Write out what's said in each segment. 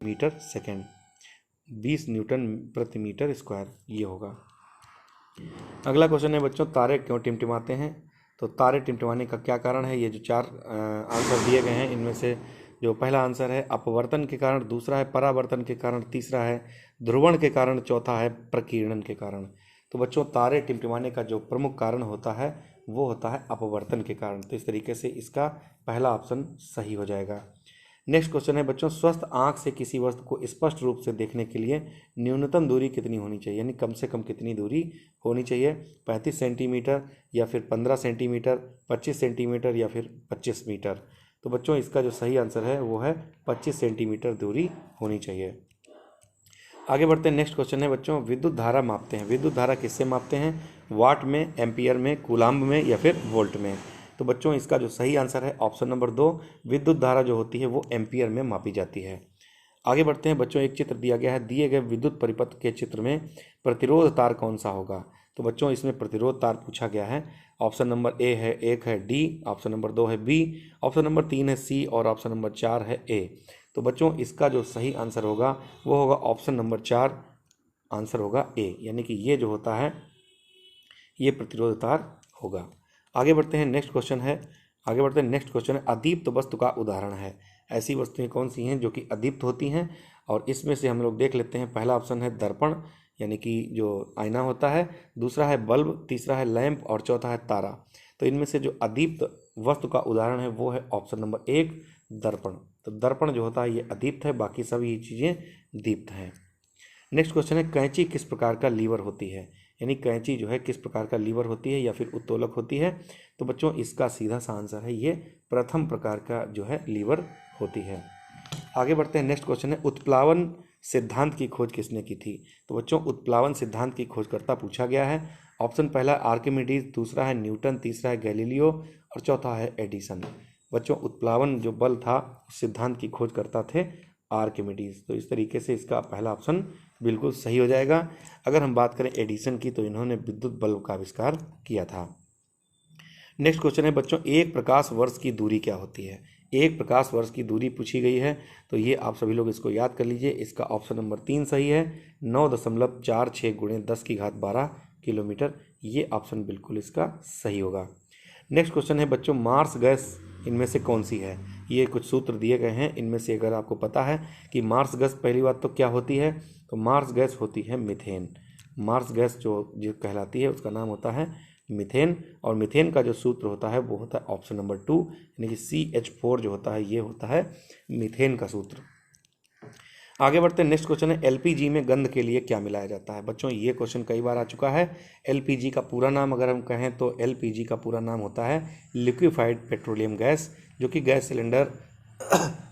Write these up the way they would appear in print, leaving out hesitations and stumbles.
Metre second, 20 Newton प्रति metre square ये होगा। अगला क्वेश्चन है बच्चों, तारे क्यों टिमटिमाते हैं? तो तारे टिमटिमाने का क्या कारण है? ये जो 4 आंसर दिए गए हैं इनमें से जो पहला आंसर है अपवर्तन के कारण, दूसरा है परावर्तन के कारण, तीसरा है ध्रुवण के कारण, चौथा है प्रकीर्णन के कारण। तो बच्चों तारे टिमटिमाने का जो प्रमुख कारण होता है वो होता है अपवर्तन के कारण। तो इस तरीके से इसका पहला ऑप्शन सही हो जाएगा। नेक्स्ट क्वेश्चन है बच्चों, स्वस्थ आंख से किसी वस्तु को स्पष्ट रूप से देखने के लिए न्यूनतम दूरी कितनी होनी चाहिए, यानी कम से कम कितनी दूरी होनी चाहिए? 35 सेंटीमीटर या फिर 15 सेंटीमीटर, 25 सेंटीमीटर या फिर 25 मीटर? तो बच्चों इसका जो सही आंसर है वो है 25 सेंटीमीटर दूरी होनी चाहिए। आगे बढ़ते हैं। नेक्स्ट क्वेश्चन है बच्चों, विद्युत धारा मापते हैं, विद्युत धारा किससे मापते हैं? वाट में, एम्पियर में, कूलाम्ब में या फिर वोल्ट में? तो बच्चों इसका जो सही आंसर है ऑप्शन नंबर 2, विद्युत धारा जो होती है वो एम्पियर में मापी जाती है। आगे बढ़ते हैं बच्चों, एक चित्र दिया गया है, दिए गए विद्युत परिपथ के चित्र में प्रतिरोध तार कौन सा होगा? तो बच्चों इसमें प्रतिरोध तार पूछा गया है। ऑप्शन नंबर ए है 1 है डी, ऑप्शन नंबर 2 है बी, ऑप्शन नंबर 3 है सी और ऑप्शन नंबर 4 है ए। तो बच्चों इसका जो सही आंसर होगा वो होगा ऑप्शन नंबर 4, आंसर होगा ए, यानी कि ये जो होता है ये प्रतिरोध तार होगा। आगे बढ़ते हैं। नेक्स्ट क्वेश्चन है, अदीप्त वस्तु का उदाहरण है। ऐसी वस्तुएं कौन सी हैं जो कि अदीप्त होती हैं? और इसमें से हम लोग देख लेते हैं। पहला ऑप्शन है दर्पण, यानी कि जो आईना होता है, दूसरा है बल्ब, तीसरा है लैंप और चौथा है तारा। तो इनमें से जो अदीप्त वस्तु का उदाहरण है वो है ऑप्शन नंबर 1, दर्पण। तो दर्पण जो होता है ये अदीप्त है, बाकी सभी चीज़ें दीप्त हैं। नेक्स्ट क्वेश्चन है, कैंची किस प्रकार का लीवर होती है? यानी कैंची जो है किस प्रकार का लीवर होती है या फिर उत्तोलक होती है? तो बच्चों इसका सीधा सा आंसर है ये प्रथम प्रकार का जो है लीवर होती है। आगे बढ़ते हैं। नेक्स्ट क्वेश्चन है, उत्प्लावन सिद्धांत की खोज किसने की थी? तो बच्चों उत्प्लावन सिद्धांत की खोजकर्ता पूछा गया है। ऑप्शन पहला आर्किमिडीज, दूसरा है न्यूटन, तीसरा है गैलीलियो और चौथा है एडिसन। बच्चों उत्प्लावन जो बल था उस सिद्धांत की खोज करता थे आर्किमिडीज। तो इस तरीके से इसका पहला ऑप्शन बिल्कुल सही हो जाएगा। अगर हम बात करें एडिसन की तो इन्होंने विद्युत बल्ब का आविष्कार किया था। नेक्स्ट क्वेश्चन है बच्चों, एक प्रकाश वर्ष की दूरी क्या होती है? एक प्रकाश वर्ष की दूरी पूछी गई है, तो ये आप सभी लोग इसको याद कर लीजिए। इसका ऑप्शन नंबर 3 सही है, 9.46 × 10⁻12 किलोमीटर। ये ऑप्शन बिल्कुल इसका सही होगा। नेक्स्ट क्वेश्चन है बच्चों, मार्स गैस इनमें से कौन सी है? ये कुछ सूत्र दिए गए हैं, इनमें से अगर आपको पता है कि मार्स गैस, पहली बात तो क्या होती है? तो मार्स गैस होती है मीथेन। मार्स गैस जो कहलाती है उसका नाम होता है मीथेन, और मीथेन का जो सूत्र होता है वो होता है ऑप्शन नंबर 2, यानी कि CH4 जो होता है ये होता है मीथेन का सूत्र। आगे बढ़ते हैं। नेक्स्ट क्वेश्चन है, LPG में गंध के लिए क्या मिलाया जाता है? बच्चों ये क्वेश्चन कई बार आ चुका है। LPG का पूरा नाम अगर हम कहें तो LPG का पूरा नाम होता है लिक्विफाइड पेट्रोलियम गैस, जो कि गैस सिलेंडर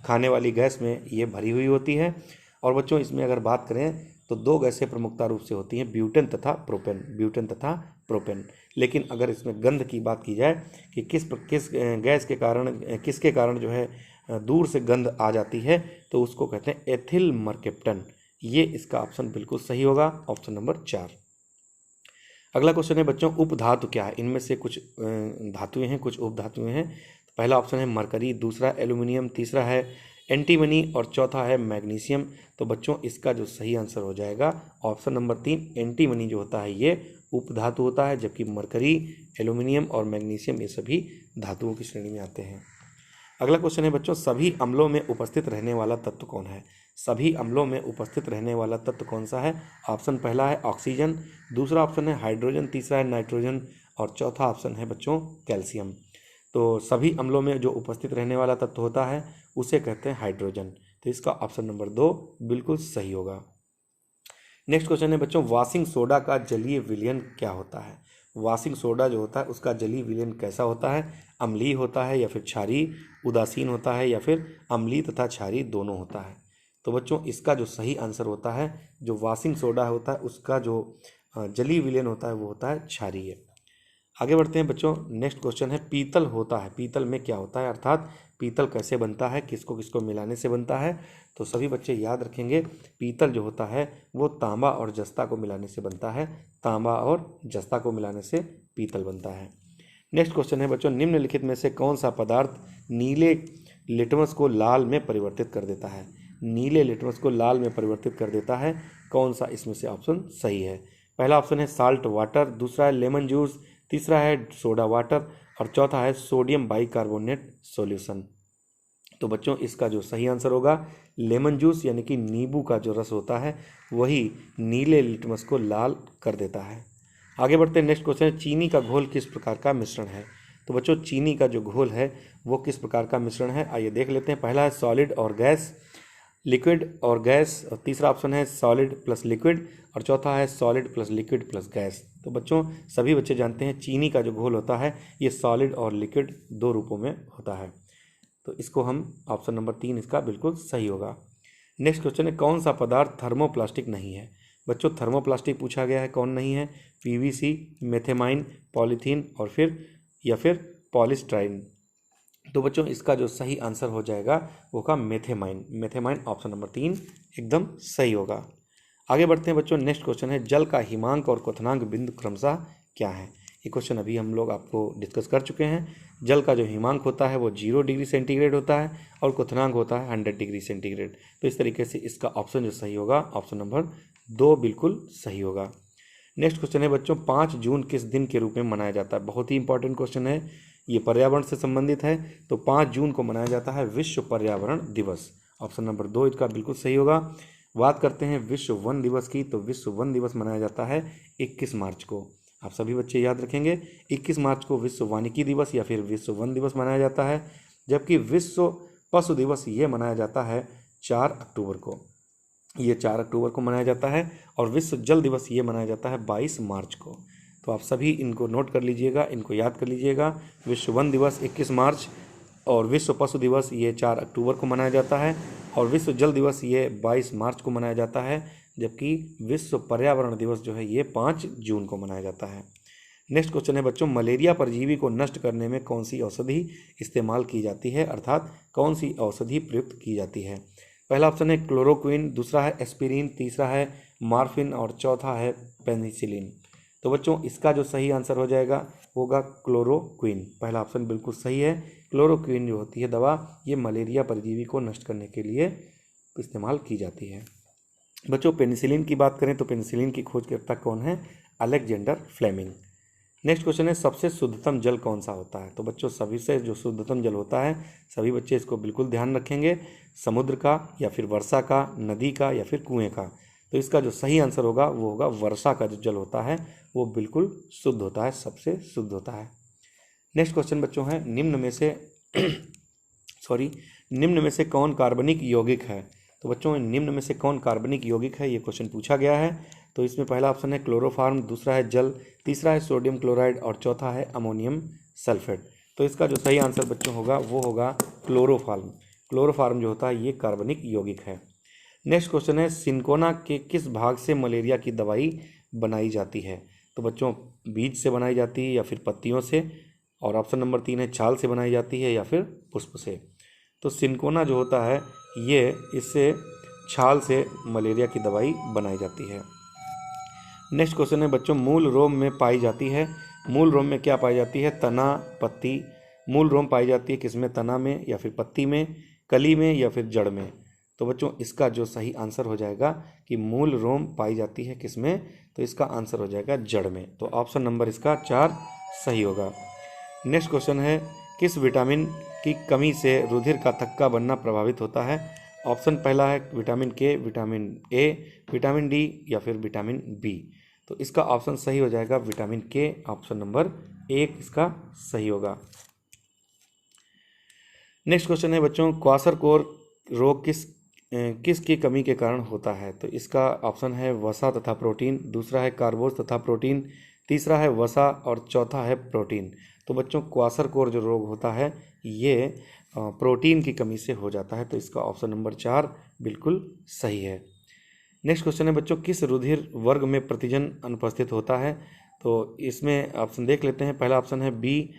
खाने वाली गैस में ये भरी हुई होती है। और बच्चों इसमें अगर बात करें तो 2 गैसें प्रमुखता रूप से होती हैं, ब्यूटेन तथा प्रोपेन। लेकिन अगर इसमें गंध की बात की जाए कि किस गैस के कारण, किसके कारण जो है दूर से गंध आ जाती है, तो उसको कहते हैं एथिल मर्केप्टन। ये इसका ऑप्शन बिल्कुल सही होगा, ऑप्शन नंबर 4। अगला क्वेश्चन है बच्चों, उपधातु क्या है? इनमें से कुछ धातुएं हैं, कुछ उपधातुएं हैं। पहला ऑप्शन है मरकरी, दूसरा एल्यूमिनियम, तीसरा है एंटीमनी और चौथा है मैग्नीशियम। तो बच्चों इसका जो सही आंसर हो जाएगा ऑप्शन नंबर 3, एंटीमनी जो होता है ये उपधातु होता है, जबकि मरकरी, एल्यूमिनियम और मैग्नीशियम ये सभी धातुओं की श्रेणी में आते हैं। अगला क्वेश्चन है बच्चों, सभी अम्लों में उपस्थित रहने वाला तत्व कौन है? सभी अम्लों में उपस्थित रहने वाला तत्व कौन सा है? ऑप्शन पहला है ऑक्सीजन, दूसरा ऑप्शन है हाइड्रोजन, तीसरा है नाइट्रोजन और चौथा ऑप्शन है बच्चों कैल्शियम। तो सभी अम्लों में जो उपस्थित रहने वाला तत्व होता है उसे कहते हैं हाइड्रोजन। तो इसका ऑप्शन नंबर 2 बिल्कुल सही होगा। नेक्स्ट क्वेश्चन है बच्चों, वाशिंग सोडा का जलीय विलयन क्या होता है? वाशिंग सोडा जो होता है उसका जलीय विलयन कैसा होता है? अम्लीय होता है या फिर क्षारीय, उदासीन होता है या फिर अम्लीय तथा क्षारीय दोनों होता है? तो बच्चों इसका जो सही आंसर होता है, जो वाशिंग सोडा होता है उसका जो जलीय विलयन होता है वो होता है क्षारीय। आगे बढ़ते हैं बच्चों। नेक्स्ट क्वेश्चन है, पीतल होता है, पीतल में क्या होता है, अर्थात पीतल कैसे बनता है, किसको किसको मिलाने से बनता है? तो सभी बच्चे याद रखेंगे, पीतल जो होता है वो तांबा और जस्ता को मिलाने से बनता है। तांबा और जस्ता को मिलाने से पीतल बनता है। नेक्स्ट क्वेश्चन है बच्चों, निम्नलिखित में से कौन सा पदार्थ नीले लिटमस को लाल में परिवर्तित कर देता है? नीले लिटमस को लाल में परिवर्तित कर देता है? कौन सा इसमें से ऑप्शन सही है? पहला ऑप्शन है साल्ट वाटर, दूसरा है लेमन जूस, तीसरा है सोडा वाटर और चौथा है सोडियम बाइकार्बोनेट सॉल्यूशन। तो बच्चों इसका जो सही आंसर होगा लेमन जूस, यानी कि नींबू का जो रस होता है वही नीले लिटमस को लाल कर देता है। आगे बढ़ते हैं, नेक्स्ट क्वेश्चन है चीनी का घोल किस प्रकार का मिश्रण है? तो बच्चों चीनी का जो घोल है वो किस प्रकार का मिश्रण है, आइए देख लेते हैं। पहला है सॉलिड और गैस, लिक्विड और गैस, और तीसरा ऑप्शन है सॉलिड प्लस लिक्विड और चौथा है solid plus liquid plus gas. तो बच्चों सभी बच्चे जानते हैं चीनी का जो घोल होता है ये सॉलिड और लिक्विड दो रूपों में होता है। तो इसको हम ऑप्शन नंबर 3 इसका बिल्कुल सही होगा। नेक्स्ट क्वेश्चन है कौन सा पदार्थ थर्मोप्लास्टिक नहीं है? बच्चों थर्मोप्लास्टिक पूछा गया है, कौन नहीं है? पीवीसी, मेथेमाइन, पॉलीथीन और फिर पॉलीस्टाइरीन। तो बच्चों इसका जो सही आंसर हो जाएगा वो का मेथेमाइन। मेथेमाइन ऑप्शन नंबर 3 एकदम सही होगा। आगे बढ़ते हैं बच्चों, नेक्स्ट क्वेश्चन है जल का हिमांक और क्वथनांक बिंदु क्रमशः क्या है? ये क्वेश्चन अभी हम लोग आपको डिस्कस कर चुके हैं। जल का जो हिमांक होता है वो 0 डिग्री सेंटीग्रेड होता है और क्वथनांक होता है 100 डिग्री सेंटीग्रेड। तो इस तरीके से इसका ऑप्शन जो सही होगा ऑप्शन नंबर 2 बिल्कुल सही होगा। नेक्स्ट क्वेश्चन है बच्चों 5 जून किस दिन के रूप में मनाया जाता है? बहुत ही इंपॉर्टेंट क्वेश्चन है, ये पर्यावरण से संबंधित है। तो 5 जून को मनाया जाता है विश्व पर्यावरण दिवस। ऑप्शन नंबर 2 इसका बिल्कुल सही होगा। बात करते हैं विश्व वन दिवस की, तो विश्व वन दिवस मनाया जाता है 21 मार्च को। आप सभी बच्चे याद रखेंगे 21 मार्च को विश्व वानिकी दिवस या फिर विश्व वन दिवस मनाया जाता है। जबकि विश्व पशु दिवस ये मनाया जाता है 4 अक्टूबर को, ये 4 अक्टूबर को मनाया जाता है। और विश्व जल दिवस ये मनाया जाता है 22 मार्च को। तो आप सभी इनको नोट कर लीजिएगा, इनको याद कर लीजिएगा। विश्व वन दिवस 21 मार्च और विश्व पशु दिवस ये 4 अक्टूबर को मनाया जाता है और विश्व जल दिवस ये 22 मार्च को मनाया जाता है। जबकि विश्व पर्यावरण दिवस जो है ये 5 जून को मनाया जाता है। नेक्स्ट क्वेश्चन है बच्चों मलेरिया परजीवी को नष्ट करने में कौन सी औषधि इस्तेमाल की जाती है, अर्थात कौन सी औषधि प्रयुक्त की जाती है? पहला ऑप्शन है क्लोरोक्विन, दूसरा है एस्पिरिन, तीसरा है मॉर्फिन और चौथा है पेनिसिलिन। तो बच्चों इसका जो सही आंसर हो जाएगा होगा क्लोरोक्विन। पहला ऑप्शन बिल्कुल सही है। क्लोरोक्विन जो होती है दवा ये मलेरिया परजीवी को नष्ट करने के लिए इस्तेमाल की जाती है। बच्चों पेनिसिलिन की बात करें तो पेनिसिलिन की खोजकर्ता कौन है? Alexander Fleming. नेक्स्ट क्वेश्चन है सबसे शुद्धतम जल कौन सा होता है? तो बच्चों सभी से जो शुद्धतम जल होता है सभी बच्चे इसको बिल्कुल ध्यान रखेंगे, समुद्र का या फिर वर्षा का, नदी का या फिर कुएं का। तो इसका जो सही आंसर होगा वो होगा वर्षा का जो जल होता है वो बिल्कुल शुद्ध होता है, सबसे शुद्ध होता है। नेक्स्ट क्वेश्चन बच्चों है निम्न में से कौन कार्बनिक यौगिक है? तो बच्चों निम्न में से कौन कार्बनिक यौगिक है ये क्वेश्चन पूछा गया है। तो इसमें पहला ऑप्शन है क्लोरोफार्म, दूसरा है जल, तीसरा है सोडियम क्लोराइड और चौथा है अमोनियम सल्फेट। तो इसका जो सही आंसर बच्चों होगा वो होगा क्लोरोफार्म। क्लोरोफार्म जो होता है ये कार्बनिक यौगिक है। नेक्स्ट क्वेश्चन है सिंकोना के किस भाग से मलेरिया की दवाई बनाई जाती है? तो बच्चों बीज से बनाई जाती है या फिर पत्तियों से, और ऑप्शन नंबर 3 है छाल से बनाई जाती है या फिर पुष्प से। तो सिंकोना जो होता है ये इससे छाल से मलेरिया की दवाई बनाई जाती है। नेक्स्ट क्वेश्चन है बच्चों मूल रोम में पाई जाती है, मूल रोम में क्या पाई जाती है? तना, पत्ती। मूल रोम पाई जाती है किसमें? तना में या फिर पत्ती में, कली में या फिर जड़ में। तो बच्चों इसका जो सही आंसर हो जाएगा कि मूल रोम पाई जाती है किसमें? तो इसका आंसर हो जाएगा जड़ में। तो ऑप्शन नंबर इसका 4 सही होगा। नेक्स्ट क्वेश्चन है किस विटामिन की कमी से रुधिर का थक्का बनना प्रभावित होता है? ऑप्शन पहला है विटामिन के, विटामिन ए, विटामिन डी या फिर विटामिन बी। तो इसका ऑप्शन सही हो जाएगा विटामिन के, ऑप्शन नंबर 1 इसका सही होगा। नेक्स्ट क्वेश्चन है बच्चों क्वाशरकोर रोग किस की कमी के कारण होता है? तो इसका ऑप्शन है वसा तथा प्रोटीन, दूसरा है कार्बोज तथा प्रोटीन, तीसरा है वसा और चौथा है प्रोटीन। तो बच्चों क्वाशरकोर जो रोग होता है ये प्रोटीन की कमी से हो जाता है। तो इसका ऑप्शन नंबर 4 बिल्कुल सही है। नेक्स्ट क्वेश्चन है बच्चों किस रुधिर वर्ग में प्रतिजन अनुपस्थित होता है? तो इसमें ऑप्शन देख लेते हैं। पहला ऑप्शन है बी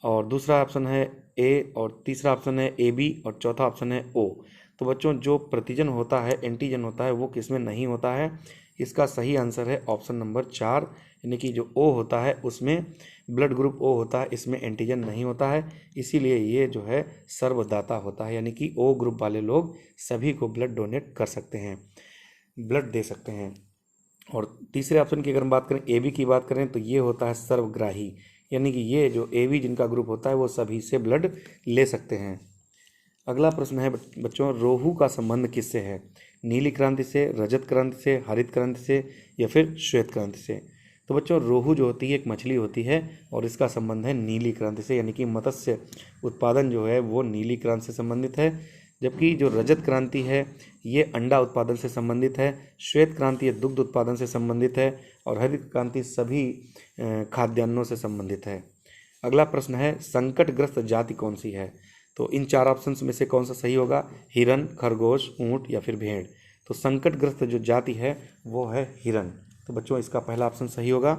और दूसरा ऑप्शन है ए और तीसरा ऑप्शन है ए बी और चौथा ऑप्शन है ओ। तो बच्चों जो प्रतिजन होता है, एंटीजन होता है, वो किसमें नहीं होता है? इसका सही आंसर है ऑप्शन नंबर 4, यानी कि जो O होता है उसमें ब्लड ग्रुप O होता है, इसमें एंटीजन नहीं होता है, इसीलिए ये जो है सर्वदाता होता है, यानी कि O ग्रुप वाले लोग सभी को ब्लड डोनेट कर सकते हैं, ब्लड दे सकते हैं। और तीसरे ऑप्शन की अगर हम बात करें, AB की बात करें, तो ये होता है सर्वग्राही, यानी कि ये जो AB जिनका ग्रुप होता है वो सभी से ब्लड ले सकते हैं। अगला प्रश्न है बच्चों, रोहू का संबंध किससे है? नीली क्रांति से, रजत क्रांति से, हरित क्रांति से या फिर श्वेत क्रांति से? तो बच्चों रोहू जो होती है एक मछली होती है और इसका संबंध है नीली क्रांति से, यानी कि मत्स्य उत्पादन जो है वो नीली क्रांति से संबंधित है। जबकि जो रजत क्रांति है ये अंडा उत्पादन से संबंधित है, श्वेत क्रांति ये दुग्ध उत्पादन से संबंधित है और हरित क्रांति सभी खाद्यान्नों से संबंधित है। अगला प्रश्न है, संकटग्रस्त जाति कौन सी है? तो इन 4 ऑप्शंस में से कौन सा सही होगा? हिरन, खरगोश, ऊंट या फिर भेड़? तो संकटग्रस्त जो जाति है वो है हिरन, तो बच्चों इसका पहला ऑप्शन सही होगा।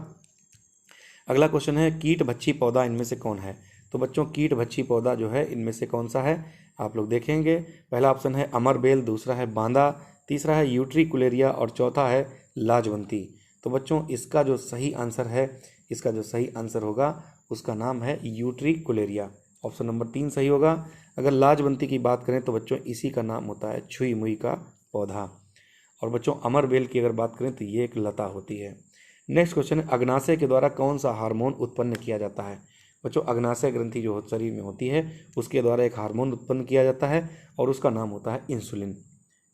अगला क्वेश्चन है, कीट भक्षी पौधा इनमें से कौन है? तो बच्चों कीट भक्षी पौधा जो है इनमें से कौन सा है? आप लोग देखेंगे, पहला ऑप्शन है अमरबेल, दूसरा है बांदा, तीसरा है यूट्रिकुलेरिया और चौथा है लाजवंती। तो बच्चों इसका जो सही आंसर है, इसका जो सही आंसर होगा उसका नाम है यूट्रिकुलेरिया, ऑप्शन नंबर 3 सही होगा। अगर लाजवंती की बात करें तो बच्चों इसी का नाम होता है छुई मुई का पौधा। और बच्चों अमरबेल की अगर बात करें तो ये एक लता होती है। नेक्स्ट क्वेश्चन है, अग्नाशय के द्वारा कौन सा हार्मोन उत्पन्न किया जाता है? बच्चों अग्नाशय ग्रंथि जो शरीर में होती है उसके द्वारा एक हार्मोन उत्पन्न किया जाता है और उसका नाम होता है इंसुलिन।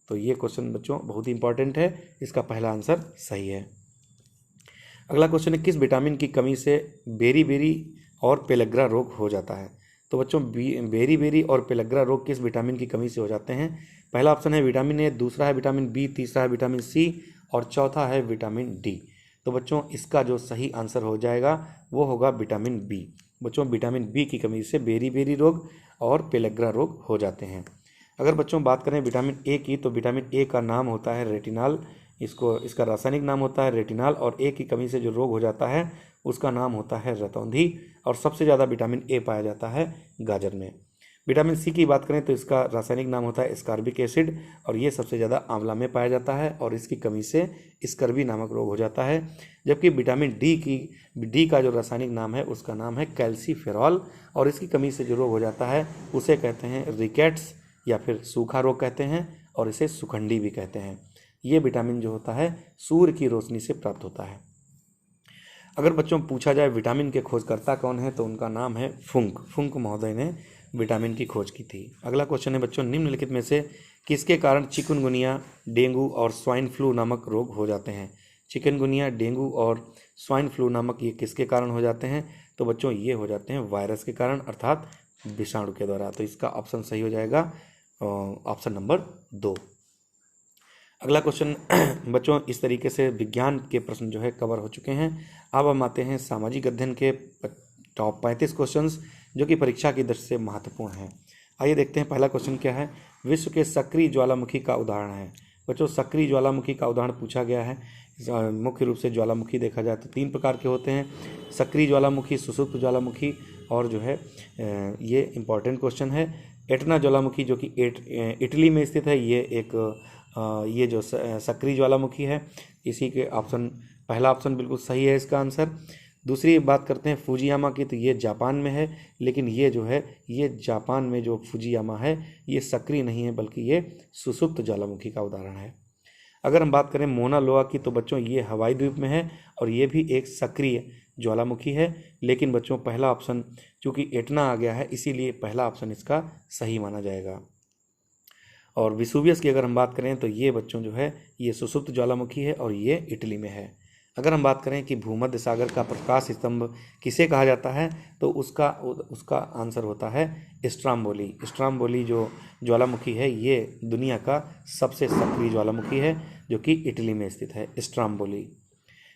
तो ये क्वेश्चन बच्चों बहुत ही इंपॉर्टेंट है, इसका पहला आंसर सही है। अगला क्वेश्चन है, किस विटामिन की कमी से बेरी-बेरी और पेलग्रा रोग हो जाता है? तो बच्चों बेरी-बेरी और पेलग्रा रोग किस विटामिन की कमी से हो जाते हैं? पहला ऑप्शन है विटामिन ए, दूसरा है विटामिन बी, तीसरा है विटामिन सी और चौथा है विटामिन डी। तो बच्चों इसका जो सही आंसर हो जाएगा वो होगा विटामिन बी। बच्चों विटामिन बी की कमी से बेरी-बेरी रोग और पेलग्रा रोग हो जाते हैं। अगर बच्चों बात करें विटामिन ए की, तो विटामिन ए का नाम होता है रेटिनॉल, इसका रासायनिक नाम होता है रेटिनॉल और ए की कमी से जो रोग हो जाता है उसका नाम होता है रतौंधी। और सबसे ज़्यादा विटामिन ए पाया जाता है गाजर में। विटामिन सी की बात करें तो इसका रासायनिक नाम होता है स्कॉर्बिक एसिड और ये सबसे ज़्यादा आंवला में पाया जाता है और इसकी कमी से स्कर्वी नामक रोग हो जाता है। जबकि विटामिन डी का जो रासायनिक नाम है उसका नाम है कैल्सीफेरॉल और इसकी कमी से जो रोग हो जाता है उसे कहते हैं रिकेट्स या फिर सूखा रोग कहते हैं और इसे सुखंडी भी कहते हैं। ये विटामिन जो होता है सूर्य की रोशनी से प्राप्त होता है। अगर बच्चों पूछा जाए विटामिन के खोजकर्ता कौन है, तो उनका नाम है फुंक महोदय ने विटामिन की खोज की थी। अगला क्वेश्चन है बच्चों, निम्नलिखित में से किसके कारण चिकनगुनिया, डेंगू और स्वाइन फ्लू नामक रोग हो जाते हैं? चिकनगुनिया, डेंगू और स्वाइन फ्लू नामक ये किसके कारण हो जाते हैं? तो बच्चों ये हो जाते हैं वायरस के कारण, अर्थात विषाणु के द्वारा। तो इसका ऑप्शन सही हो जाएगा ऑप्शन नंबर 2। अगला क्वेश्चन बच्चों इस तरीके से विज्ञान के प्रश्न जो है कवर हो चुके हैं। अब हम आते हैं सामाजिक अध्ययन के टॉप 35 क्वेश्चंस जो कि परीक्षा की दृष्टि से महत्वपूर्ण हैं। आइए देखते हैं पहला क्वेश्चन क्या है। विश्व के सक्रिय ज्वालामुखी का उदाहरण है। बच्चों सक्रिय ज्वालामुखी का उदाहरण पूछा गया है। मुख्य रूप से ज्वालामुखी देखा जाए तो 3 प्रकार के होते हैं, सक्रिय ज्वालामुखी, सुषुप्त ज्वालामुखी और जो है ये इंपॉर्टेंट क्वेश्चन है एटना ज्वालामुखी जो कि इटली में स्थित है। ये जो सक्रिय ज्वालामुखी है इसी के पहला ऑप्शन बिल्कुल सही है इसका आंसर। दूसरी बात करते हैं फुजियामा की, तो ये जापान में है, लेकिन ये जो है ये जापान में जो फुजियामा है ये सक्रिय नहीं है बल्कि ये सुषुप्त ज्वालामुखी का उदाहरण है। अगर हम बात करें मोना लोआ की, तो बच्चों ये हवाई द्वीप में है और ये भी एक सक्रिय ज्वालामुखी है, लेकिन बच्चों पहला ऑप्शन चूँकि एटना आ गया है इसीलिए पहला ऑप्शन इसका सही माना जाएगा। और विसुवियस की अगर हम बात करें तो ये बच्चों जो है ये सुषुप्त ज्वालामुखी है और ये इटली में है। अगर हम बात करें कि भूमध्य सागर का प्रकाश स्तंभ किसे कहा जाता है, तो उसका आंसर होता है स्ट्राम्बोली। स्ट्राम्बोली जो ज्वालामुखी है ये दुनिया का सबसे सक्रिय ज्वालामुखी है जो कि इटली में स्थित है, स्ट्राम्बोली।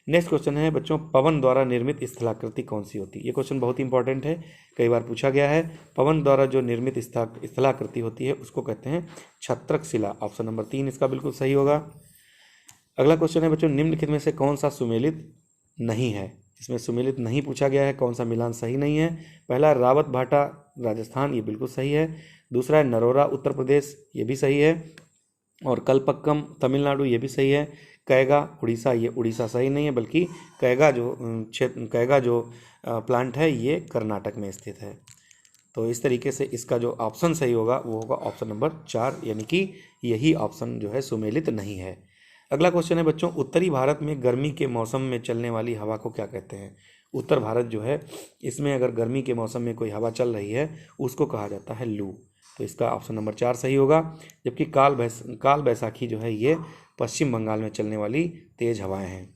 नेक्स्ट क्वेश्चन है बच्चों, पवन द्वारा निर्मित स्थलाकृति कौन सी होती है? ये क्वेश्चन बहुत इंपॉर्टेंट है, कई बार पूछा गया है। पवन द्वारा जो निर्मित स्थलाकृति होती है उसको कहते हैं छत्रक शिला। ऑप्शन नंबर 3 इसका बिल्कुल सही होगा। अगला क्वेश्चन है बच्चों, निम्नलिखित में से कौन सा सुमेलित नहीं है? इसमें सुमेलित नहीं पूछा गया है, कौन सा मिलान सही नहीं है? पहला रावत भाटा राजस्थान, ये बिल्कुल सही है। दूसरा है नरोरा उत्तर प्रदेश, ये भी सही है। और कलपक्कम तमिलनाडु, ये भी सही है। कैगा उड़ीसा, ये उड़ीसा सही नहीं है, बल्कि कैगा जो प्लांट है ये कर्नाटक में स्थित है। तो इस तरीके से इसका जो ऑप्शन सही होगा वो होगा ऑप्शन नंबर 4, यानी कि यही ऑप्शन जो है सुमेलित नहीं है। अगला क्वेश्चन है बच्चों, उत्तरी भारत में गर्मी के मौसम में चलने वाली हवा को क्या कहते हैं? उत्तर भारत जो है इसमें अगर गर्मी के मौसम में कोई हवा चल रही है उसको कहा जाता है लू। तो इसका ऑप्शन नंबर 4 सही होगा। जबकि काल बैसाखी जो है ये पश्चिम बंगाल में चलने वाली तेज हवाएं हैं।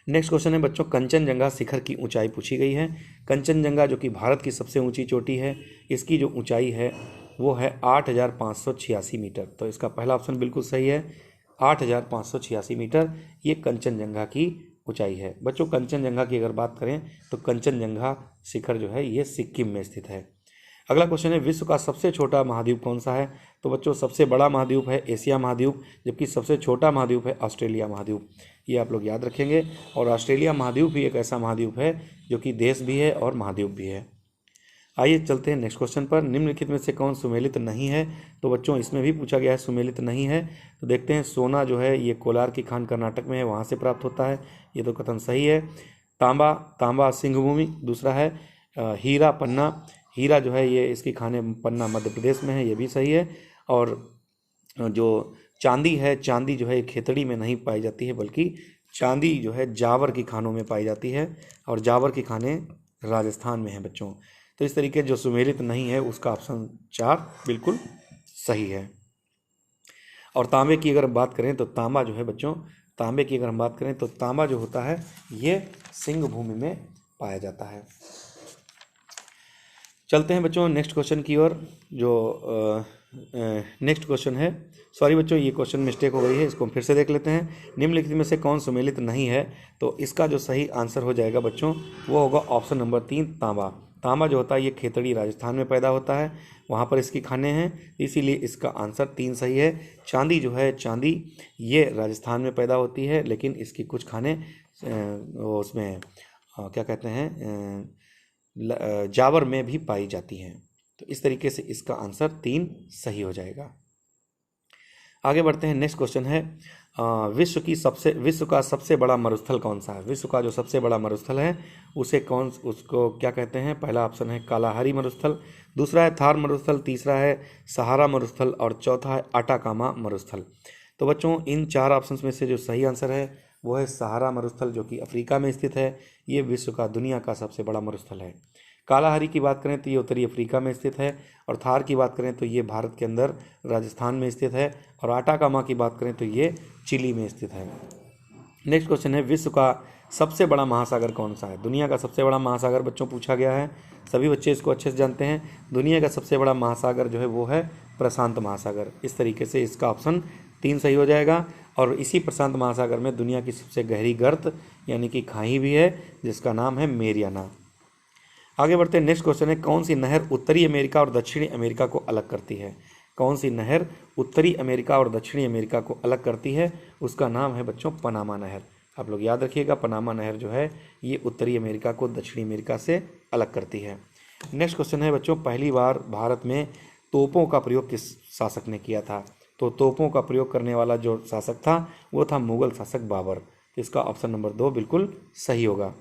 नेक्स्ट क्वेश्चन है बच्चों, कंचनजंगा शिखर की ऊंचाई पूछी गई है। कंचनजंगा जो कि भारत की सबसे ऊंची चोटी है, इसकी जो ऊंचाई है वो है 8,586 मीटर। तो इसका पहला ऑप्शन बिल्कुल सही है, 8,586 मीटर ये कंचनजंगा की ऊंचाई है। बच्चों कंचनजंगा की अगर बात करें तो कंचनजंगा शिखर जो है ये सिक्किम में स्थित है। अगला क्वेश्चन है, विश्व का सबसे छोटा महाद्वीप कौन सा है? तो बच्चों सबसे बड़ा महाद्वीप है एशिया महाद्वीप, जबकि सबसे छोटा महाद्वीप है ऑस्ट्रेलिया महाद्वीप। ये आप लोग याद रखेंगे। और ऑस्ट्रेलिया महाद्वीप भी एक ऐसा महाद्वीप है जो कि देश भी है और महाद्वीप भी है। आइए चलते हैं नेक्स्ट क्वेश्चन पर। निम्नलिखित में से कौन सुमेलित नहीं है? तो बच्चों इसमें भी पूछा गया है सुमेलित नहीं है। तो देखते हैं, सोना जो है ये कोलार की खान कर्नाटक में है, वहाँ से प्राप्त होता है, ये तो कथन सही है। तांबा सिंहभूमि दूसरा है। हीरा पन्ना, हीरा जो है ये इसकी खानें पन्ना मध्य प्रदेश में है, ये भी सही है। और जो चांदी है, चांदी जो है खेतड़ी में नहीं पाई जाती है, बल्कि चांदी जो है जावर की खानों में पाई जाती है, और जावर की खानें राजस्थान में हैं बच्चों। तो इस तरीके जो सुमेलित नहीं है उसका ऑप्शन 4 बिल्कुल सही है। और तांबे की अगर बात करें तो तांबा जो है बच्चों, तांबे की अगर हम बात करें तो तांबा जो होता है ये सिंह भूमि में पाया जाता है। चलते हैं बच्चों नेक्स्ट क्वेश्चन की ओर। जो नेक्स्ट क्वेश्चन है, सॉरी बच्चों ये क्वेश्चन मिस्टेक हो गई है, इसको हम फिर से देख लेते हैं। निम्नलिखित में से कौन सुमेलित नहीं है? तो इसका जो सही आंसर हो जाएगा बच्चों वो होगा ऑप्शन नंबर 3 तांबा। तांबा जो होता है ये खेतड़ी राजस्थान में पैदा होता है, वहाँ पर इसकी खानें हैं, इसीलिए इसका आंसर 3 सही है। चांदी जो है, चांदी ये राजस्थान में पैदा होती है, लेकिन इसकी कुछ खानें उसमें क्या कहते हैं जावर में भी पाई जाती हैं। तो इस तरीके से इसका आंसर 3 सही हो जाएगा। आगे बढ़ते हैं, नेक्स्ट क्वेश्चन है, विश्व का सबसे बड़ा मरुस्थल कौन सा है? विश्व का जो सबसे बड़ा मरुस्थल है उसको क्या कहते हैं? पहला ऑप्शन है कालाहारी मरुस्थल, दूसरा है थार मरुस्थल, तीसरा है सहारा मरुस्थल और चौथा है अटाकामा मरुस्थल। तो बच्चों इन 4 ऑप्शन में से जो सही आंसर है वो है सहारा मरुस्थल, जो कि अफ्रीका में स्थित है। ये विश्व का दुनिया का सबसे बड़ा मरुस्थल है। कालाहारी की बात करें तो ये उत्तरी अफ्रीका में स्थित है, और थार की बात करें तो ये भारत के अंदर राजस्थान में स्थित है, और अटाकामा की बात करें तो ये चिली में स्थित है। नेक्स्ट क्वेश्चन है, विश्व का सबसे बड़ा महासागर कौन सा है? दुनिया का सबसे बड़ा महासागर बच्चों पूछा गया है, सभी बच्चे इसको अच्छे से जानते हैं। दुनिया का सबसे बड़ा महासागर जो है वो है प्रशांत महासागर। इस तरीके से इसका ऑप्शन 3 सही हो जाएगा। और इसी प्रशांत महासागर में दुनिया की सबसे गहरी गर्त यानी कि खाई भी है, जिसका नाम है मेरियाना। आगे बढ़ते हैं, नेक्स्ट क्वेश्चन है, कौन सी नहर उत्तरी अमेरिका और दक्षिणी अमेरिका को अलग करती है? कौन सी नहर उत्तरी अमेरिका और दक्षिणी अमेरिका को अलग करती है? उसका नाम है बच्चों पनामा नहर। आप लोग याद रखिएगा, पनामा नहर जो है ये उत्तरी अमेरिका को दक्षिणी अमेरिका से अलग करती है। नेक्स्ट क्वेश्चन है बच्चों, पहली बार भारत में तोपों का प्रयोग किस शासक ने किया था? तो तोपों का प्रयोग करने वाला जो शासक था वो था मुगल शासक बाबर। तो इसका ऑप्शन नंबर 2 बिल्कुल सही होगा।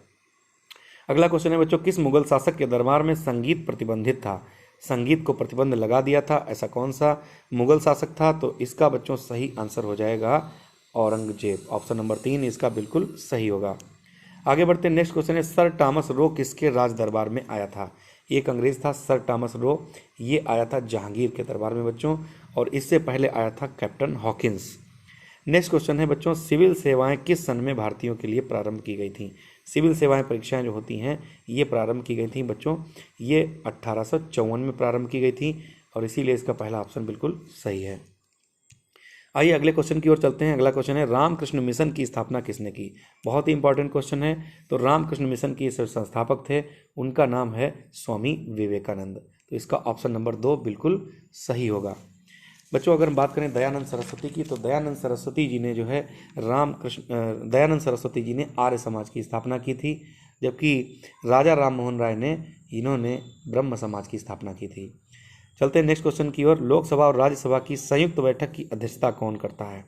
अगला क्वेश्चन है बच्चों, किस मुगल शासक के दरबार में संगीत प्रतिबंधित था? संगीत को प्रतिबंध लगा दिया था, ऐसा कौन सा मुगल शासक था? तो इसका बच्चों सही आंसर हो जाएगा औरंगजेब। ऑप्शन नंबर 3 इसका बिल्कुल सही होगा। आगे बढ़ते हैं, नेक्स्ट क्वेश्चन है, सर टॉमस रो किसके राज दरबार में आया था? एक अंग्रेज था सर टॉमस रो, ये आया था जहांगीर के दरबार में बच्चों, और इससे पहले आया था कैप्टन हॉकिंस। नेक्स्ट क्वेश्चन है बच्चों, सिविल सेवाएं किस सन में भारतीयों के लिए प्रारंभ की गई थी? सिविल सेवाएं परीक्षाएं जो होती हैं ये प्रारंभ की गई थी बच्चों, ये 1854 में प्रारंभ की गई थी, और इसीलिए इसका पहला ऑप्शन बिल्कुल सही है। आइए अगले क्वेश्चन की ओर चलते हैं। अगला क्वेश्चन है, रामकृष्ण मिशन की स्थापना किसने की? बहुत ही इंपॉर्टेंट क्वेश्चन है। तो रामकृष्ण मिशन के संस्थापक थे, उनका नाम है स्वामी विवेकानंद। तो इसका ऑप्शन नंबर 2 बिल्कुल सही होगा। बच्चों अगर हम बात करें दयानंद सरस्वती की, तो दयानंद सरस्वती जी ने जो है दयानंद सरस्वती जी ने आर्य समाज की स्थापना की थी, जबकि राजा राम मोहन राय ने इन्होंने ब्रह्म समाज की स्थापना की थी। चलते हैं नेक्स्ट क्वेश्चन की ओर। लोकसभा और राज्यसभा की संयुक्त बैठक की अध्यक्षता कौन करता है?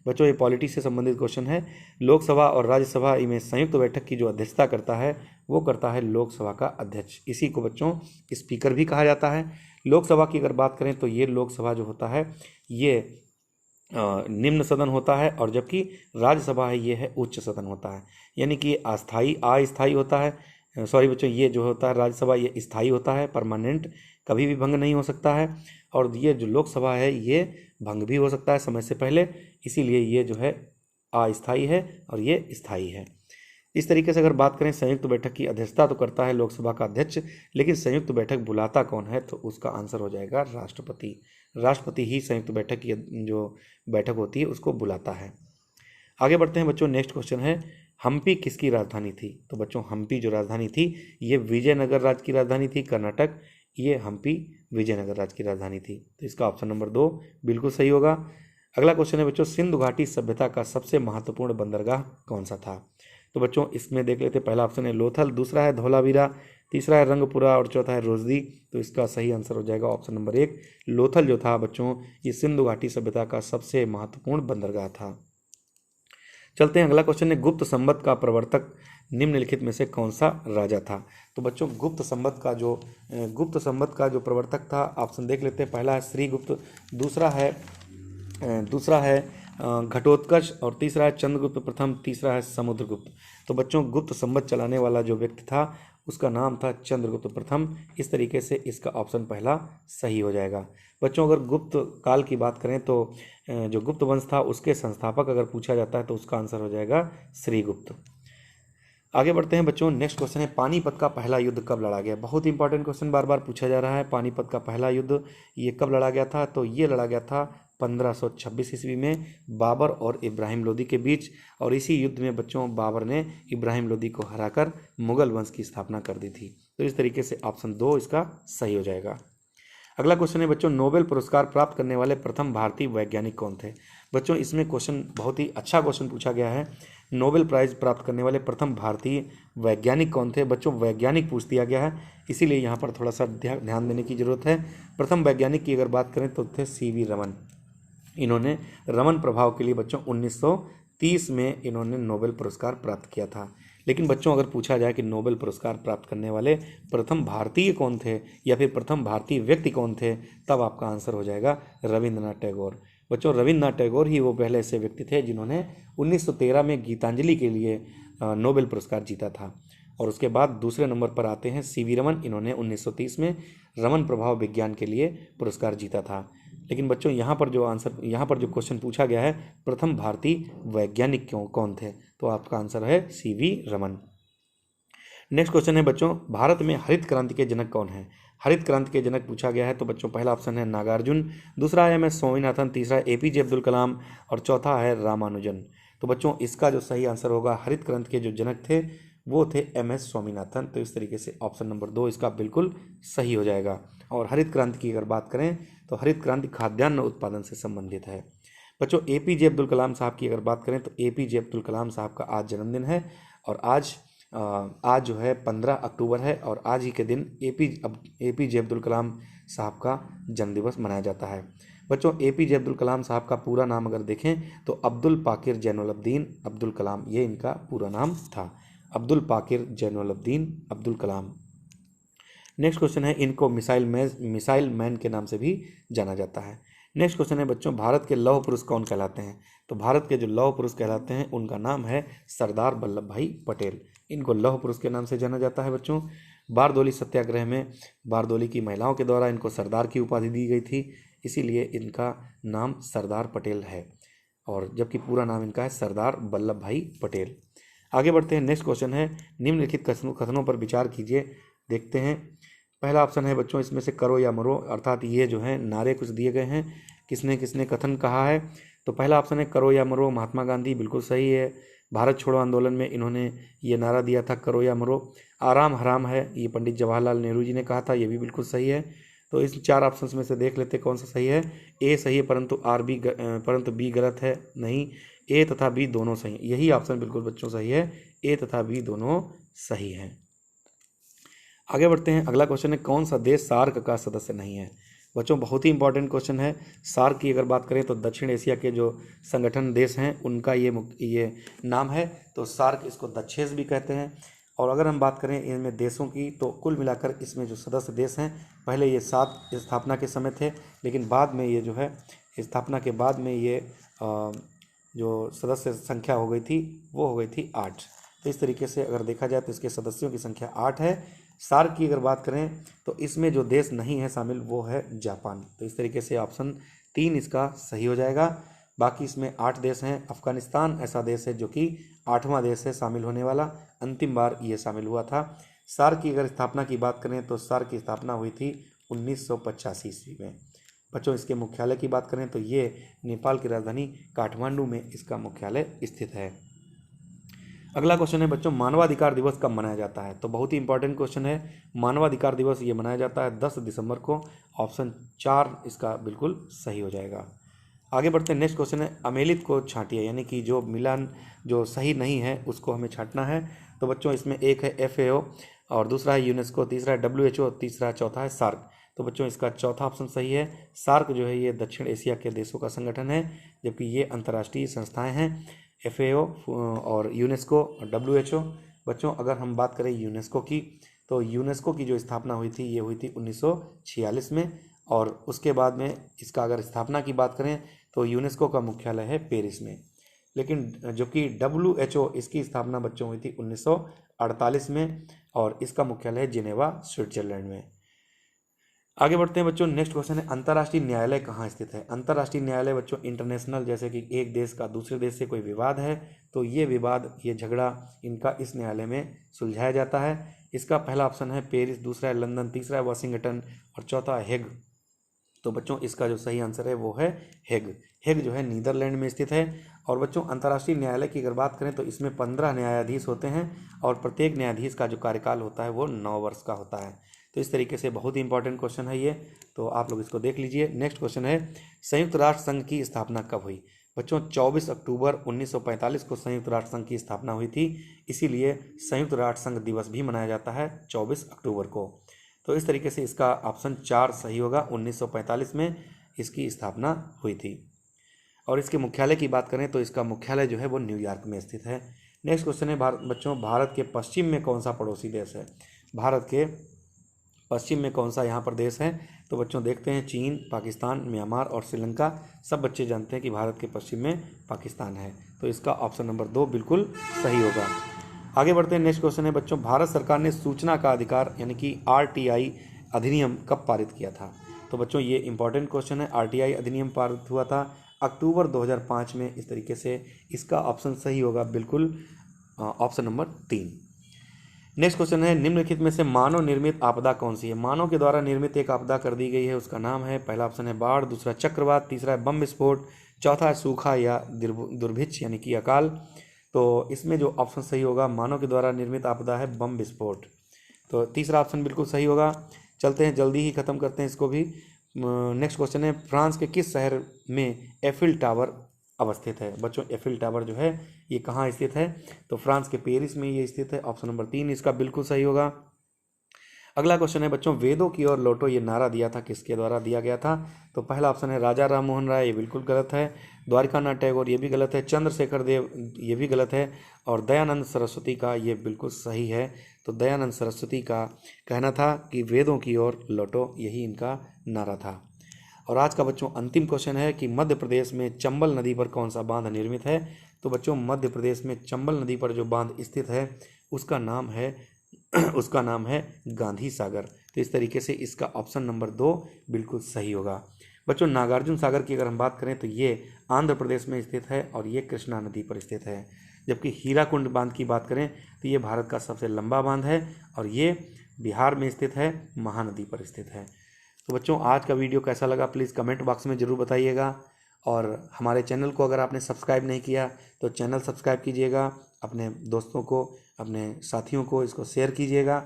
बच्चों ये पॉलिटी से संबंधित क्वेश्चन है। लोकसभा और राज्यसभा में संयुक्त बैठक की जो अध्यक्षता करता है वो करता है लोकसभा का अध्यक्ष। इसी को बच्चों स्पीकर भी कहा जाता है। लोकसभा की अगर बात करें तो ये लोकसभा जो होता है ये निम्न सदन होता है, और जबकि राज्यसभा है ये है उच्च सदन होता है, यानी कि अस्थाई होता है। सॉरी बच्चों, ये जो होता है राज्यसभा ये स्थायी होता है, परमानेंट, कभी भी भंग नहीं हो सकता है। और ये जो लोकसभा है ये भंग भी हो सकता है समय से पहले, इसीलिए ये जो है अस्थायी है और ये स्थायी है। इस तरीके से अगर बात करें संयुक्त बैठक की अध्यक्षता तो करता है लोकसभा का अध्यक्ष, लेकिन संयुक्त बैठक बुलाता कौन है? तो उसका आंसर हो जाएगा राष्ट्रपति। राष्ट्रपति ही संयुक्त बैठक की जो बैठक होती है उसको बुलाता है। आगे बढ़ते हैं बच्चों। नेक्स्ट क्वेश्चन है, हम्पी किसकी राजधानी थी? तो बच्चों हम्पी जो राजधानी थी ये विजयनगर राज्य की राजधानी थी, कर्नाटक। ये हम्पी विजयनगर राज्य की राजधानी थी, तो इसका ऑप्शन नंबर 2 बिल्कुल सही होगा। अगला क्वेश्चन है बच्चों, सिंधु घाटी सभ्यता का सबसे महत्वपूर्ण बंदरगाह कौन सा था? तो बच्चों इसमें देख लेते हैं। पहला ऑप्शन है लोथल, दूसरा है धौलावीरा, तीसरा है रंगपुरा और चौथा है रोजदी। तो इसका सही आंसर हो जाएगा ऑप्शन नंबर 1 लोथल जो था बच्चों ये सिंधु घाटी सभ्यता का सबसे महत्वपूर्ण बंदरगाह था। चलते हैं अगला क्वेश्चन है, गुप्त संवत का प्रवर्तक निम्नलिखित में से कौन सा राजा था? तो बच्चों गुप्त संवत का जो प्रवर्तक था ऑप्शन देख लेते हैं। पहला है श्रीगुप्त, दूसरा है घटोत्कच और तीसरा है चंद्रगुप्त प्रथम, तीसरा है समुद्रगुप्त। तो बच्चों गुप्त संवत चलाने वाला जो व्यक्ति था उसका नाम था चंद्रगुप्त प्रथम। इस तरीके से इसका ऑप्शन पहला सही हो जाएगा। बच्चों अगर गुप्त काल की बात करें तो जो गुप्त वंश था उसके संस्थापक अगर पूछा जाता है तो उसका आंसर हो जाएगा श्रीगुप्त। आगे बढ़ते हैं बच्चों। नेक्स्ट क्वेश्चन है, पानीपत का पहला युद्ध कब लड़ा गया? बहुत इंपॉर्टेंट क्वेश्चन बार बार पूछा जा रहा है। पानीपत का पहला युद्ध ये कब लड़ा गया था? तो ये लड़ा गया था 1526 ईस्वी में बाबर और इब्राहिम लोदी के बीच, और इसी युद्ध में बच्चों बाबर ने इब्राहिम लोदी को हराकर मुगल वंश की स्थापना कर दी थी। तो इस तरीके से ऑप्शन 2 इसका सही हो जाएगा। अगला क्वेश्चन है बच्चों, नोबेल पुरस्कार प्राप्त करने वाले प्रथम भारतीय वैज्ञानिक कौन थे? बच्चों इसमें क्वेश्चन बहुत ही अच्छा क्वेश्चन पूछा गया है। नोबेल प्राइज प्राप्त करने वाले प्रथम भारतीय वैज्ञानिक कौन थे? बच्चों वैज्ञानिक पूछ दिया गया है, इसीलिए यहाँ पर थोड़ा सा ध्यान देने की जरूरत है। प्रथम वैज्ञानिक की अगर बात करें तो थे सीवी रमन। इन्होंने रमन प्रभाव के लिए बच्चों 1930 में इन्होंने नोबेल पुरस्कार प्राप्त किया था। लेकिन बच्चों अगर पूछा जाए कि नोबेल पुरस्कार प्राप्त करने वाले प्रथम भारतीय कौन थे या फिर प्रथम भारतीय व्यक्ति कौन थे, तब आपका आंसर हो जाएगा रविंद्रनाथ टैगोर। बच्चों रविंद्रनाथ टैगोर ही वो पहले ऐसे व्यक्ति थे जिन्होंने 1913 में गीतांजलि के लिए नोबेल पुरस्कार जीता था। और उसके बाद दूसरे नंबर पर आते हैं सीवी रमन। इन्होंने 1930 में रमन प्रभाव विज्ञान के लिए पुरस्कार जीता था। लेकिन बच्चों यहाँ पर जो क्वेश्चन पूछा गया है प्रथम भारतीय वैज्ञानिक कौन थे, तो आपका आंसर है सीवी रमन। नेक्स्ट क्वेश्चन है बच्चों, भारत में हरित क्रांति के जनक कौन है? हरित क्रांति के जनक पूछा गया है तो बच्चों पहला ऑप्शन है नागार्जुन, दूसरा है एम एस स्वामीनाथन, तीसरा एपीजे अब्दुल कलाम और चौथा है रामानुजन। तो बच्चों इसका जो सही आंसर होगा, हरित क्रांति के जो जनक थे वो थे एम एस स्वामीनाथन। तो इस तरीके से ऑप्शन नंबर 2 इसका बिल्कुल सही हो जाएगा। और हरित क्रांति की अगर बात करें तो हरित क्रांति खाद्यान्न उत्पादन से संबंधित है। बच्चों एपीजे अब्दुल कलाम साहब की अगर बात करें तो एपीजे अब्दुल कलाम साहब का आज जन्मदिन है, और आज जो है 15 अक्टूबर है, और आज ही के दिन एपीजे अब्दुल कलाम साहब का जन्मदिवस मनाया जाता है। बच्चों एपीजे अब्दुल कलाम साहब का पूरा नाम अगर देखें तो अब्दुल पाकिर जैनुलब्दीन अब्दुल कलाम, ये इनका पूरा नाम था, अब्दुल पाकिर जैनुलब्दीन अब्दुल कलाम। नेक्स्ट क्वेश्चन है, इनको मिसाइल मैन के नाम से भी जाना जाता है। नेक्स्ट क्वेश्चन है बच्चों, भारत के लौह पुरुष कौन कहलाते हैं? तो भारत के जो लौह पुरुष कहलाते हैं उनका नाम है सरदार वल्लभ भाई पटेल। इनको लौह पुरुष के नाम से जाना जाता है। बच्चों बारदोली सत्याग्रह में बारदोली की महिलाओं के द्वारा इनको सरदार की उपाधि दी गई थी, इसीलिए इनका नाम सरदार पटेल है, और जबकि पूरा नाम इनका है सरदार वल्लभ भाई पटेल। आगे बढ़ते हैं। नेक्स्ट क्वेश्चन है, निम्नलिखित कथनों पर विचार कीजिए। देखते हैं। पहला ऑप्शन है बच्चों इसमें से करो या मरो, अर्थात ये जो है नारे कुछ दिए गए हैं, किसने किसने कथन कहा है। तो पहला ऑप्शन है करो या मरो, महात्मा गांधी, बिल्कुल सही है। भारत छोड़ो आंदोलन में इन्होंने ये नारा दिया था करो या मरो। आराम हराम है, ये पंडित जवाहरलाल नेहरू जी ने कहा था, ये भी बिल्कुल सही है। तो इस 4 ऑप्शंस में से देख लेते कौन सा सही है। ए सही है परंतु बी गलत है, नहीं, ए तथा बी दोनों सही है। यही ऑप्शन बिल्कुल बच्चों सही है, ए तथा बी दोनों सही हैं। आगे बढ़ते हैं। अगला क्वेश्चन है, कौन सा देश सार्क का सदस्य नहीं है? बच्चों बहुत ही इंपॉर्टेंट क्वेश्चन है। सार्क की अगर बात करें तो दक्षिण एशिया के जो संगठन देश हैं उनका ये नाम है, तो सार्क इसको दक्षेस भी कहते हैं। और अगर हम बात करें इनमें देशों की तो कुल मिलाकर इसमें जो सदस्य देश हैं, पहले ये 7 स्थापना के समय थे, लेकिन बाद में ये जो है स्थापना के बाद में ये जो सदस्य संख्या हो गई थी वो हो गई थी 8। तो इस तरीके से अगर देखा जाए तो इसके सदस्यों की संख्या 8 है। सार्क की अगर बात करें तो इसमें जो देश नहीं है शामिल वो है जापान। तो इस तरीके से ऑप्शन 3 इसका सही हो जाएगा। बाकी इसमें 8 देश हैं। अफगानिस्तान ऐसा देश है जो कि 8वां देश है शामिल होने वाला, अंतिम बार ये शामिल हुआ था। सार्क की अगर स्थापना की बात करें तो सार्क की स्थापना हुई थी 1985 ईस्वी में। बच्चों इसके मुख्यालय की बात करें तो ये नेपाल की राजधानी काठमांडू में इसका मुख्यालय स्थित है। अगला क्वेश्चन है बच्चों, मानवाधिकार दिवस कब मनाया जाता है? तो बहुत ही इंपॉर्टेंट क्वेश्चन है। मानवाधिकार दिवस ये मनाया जाता है 10 दिसंबर को। ऑप्शन 4 इसका बिल्कुल सही हो जाएगा। आगे बढ़ते हैं। नेक्स्ट क्वेश्चन है, अमेलित को छांटिए, यानी कि जो मिलान जो सही नहीं है उसको हमें छांटना है। तो बच्चों इसमें एक है FAO और दूसरा है यूनेस्को, तीसरा है WHO, तीसरा चौथा है सार्क। तो बच्चों इसका चौथा ऑप्शन सही है। सार्क जो है ये दक्षिण एशिया के देशों का संगठन है, जबकि ये अंतर्राष्ट्रीय संस्थाएं हैं, FAO और यूनेस्को और WHO। बच्चों अगर हम बात करें यूनेस्को की, तो यूनेस्को की जो स्थापना हुई थी ये हुई थी 1946 में, और उसके बाद में इसका अगर स्थापना की बात करें तो यूनेस्को का मुख्यालय है पेरिस में। लेकिन जबकि WHO इसकी स्थापना बच्चों हुई थी 1948 में और इसका मुख्यालय है जिनेवा, स्विट्जरलैंड में। आगे बढ़ते हैं बच्चों। नेक्स्ट क्वेश्चन है, अंतर्राष्ट्रीय न्यायालय कहाँ स्थित है? अंतर्राष्ट्रीय न्यायालय बच्चों इंटरनेशनल, जैसे कि एक देश का दूसरे देश से कोई विवाद है तो ये विवाद, ये झगड़ा इनका इस न्यायालय में सुलझाया जाता है। इसका पहला ऑप्शन है पेरिस, दूसरा है लंदन, तीसरा है वाशिंगटन और चौथा है हेग। तो बच्चों इसका जो सही आंसर है वो है हेग। हेग जो है नीदरलैंड में स्थित है। और बच्चों अंतर्राष्ट्रीय न्यायालय की अगर बात करें तो इसमें 15 न्यायाधीश होते हैं और प्रत्येक न्यायाधीश का जो कार्यकाल होता है वो 9 वर्ष का होता है। तो इस तरीके से बहुत ही इंपॉर्टेंट क्वेश्चन है ये, तो आप लोग इसको देख लीजिए। नेक्स्ट क्वेश्चन है, संयुक्त राष्ट्र संघ की स्थापना कब हुई? बच्चों 24 अक्टूबर 1945 को संयुक्त राष्ट्र संघ की स्थापना हुई थी, इसीलिए संयुक्त राष्ट्र संघ दिवस भी मनाया जाता है 24 अक्टूबर को। तो इस तरीके से इसका ऑप्शन 4 सही होगा। 1945 में इसकी स्थापना हुई थी। और इसके मुख्यालय की बात करें तो इसका मुख्यालय जो है वो न्यूयॉर्क में स्थित है। नेक्स्ट क्वेश्चन है, बच्चों भारत के पश्चिम में कौन सा पड़ोसी देश है? भारत के पश्चिम में कौन सा यहाँ पर देश है? तो बच्चों देखते हैं, चीन, पाकिस्तान, म्यांमार और श्रीलंका। सब बच्चे जानते हैं कि भारत के पश्चिम में पाकिस्तान है, तो इसका ऑप्शन नंबर 2 बिल्कुल सही होगा। आगे बढ़ते हैं। नेक्स्ट क्वेश्चन है बच्चों, भारत सरकार ने सूचना का अधिकार यानी कि RTI अधिनियम कब पारित किया था? तो बच्चों ये इंपॉर्टेंट क्वेश्चन है। RTI अधिनियम पारित हुआ था अक्टूबर 2005 में। इस तरीके से इसका ऑप्शन सही होगा बिल्कुल, ऑप्शन नंबर 3। नेक्स्ट क्वेश्चन है, निम्नलिखित में से मानव निर्मित आपदा कौन सी है? मानव के द्वारा निर्मित एक आपदा कर दी गई है, उसका नाम है, पहला ऑप्शन है बाढ़, दूसरा चक्रवात, तीसरा है बम विस्फोट, चौथा है सूखा या दुर्भिक्ष यानी कि अकाल। तो इसमें जो ऑप्शन सही होगा, मानव के द्वारा निर्मित आपदा है बम विस्फोट। तो तीसरा ऑप्शन बिल्कुल सही होगा। चलते हैं, जल्दी ही ख़त्म करते हैं इसको भी। नेक्स्ट क्वेश्चन है, फ्रांस के किस शहर में एफिल टावर अवस्थित है? बच्चों एफिल टावर जो है ये कहाँ स्थित है? तो फ्रांस के पेरिस में ये स्थित है। ऑप्शन नंबर 3 इसका बिल्कुल सही होगा। अगला क्वेश्चन है बच्चों, वेदों की ओर लौटो ये नारा दिया था किसके द्वारा दिया गया था? तो पहला ऑप्शन है राजा राम मोहन राय, ये बिल्कुल गलत है। द्वारिकानाथ टैगोर, ये भी गलत है। चंद्रशेखर देव, ये भी गलत है। और दयानंद सरस्वती का ये बिल्कुल सही है। तो दयानंद सरस्वती का कहना था कि वेदों की ओर लौटो, यही इनका नारा था। और आज का बच्चों अंतिम क्वेश्चन है कि मध्य प्रदेश में चंबल नदी पर कौन सा बांध निर्मित है? तो बच्चों मध्य प्रदेश में चंबल नदी पर जो बांध स्थित है उसका नाम है गांधी सागर। तो इस तरीके से इसका ऑप्शन नंबर 2 बिल्कुल सही होगा। बच्चों नागार्जुन सागर की अगर हम बात करें तो ये आंध्र प्रदेश में स्थित है और ये कृष्णा नदी पर स्थित है। जबकि हीराकुंड बांध की बात करें तो ये भारत का सबसे लंबा बांध है और ये बिहार में स्थित है, महानदी पर स्थित है। तो बच्चों आज का वीडियो कैसा लगा प्लीज़ कमेंट बॉक्स में ज़रूर बताइएगा। और हमारे चैनल को अगर आपने सब्सक्राइब नहीं किया तो चैनल सब्सक्राइब कीजिएगा, अपने दोस्तों को, अपने साथियों को इसको शेयर कीजिएगा।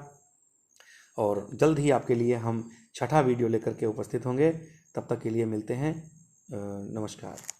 और जल्द ही आपके लिए हम छठा वीडियो लेकर के उपस्थित होंगे। तब तक के लिए मिलते हैं। नमस्कार।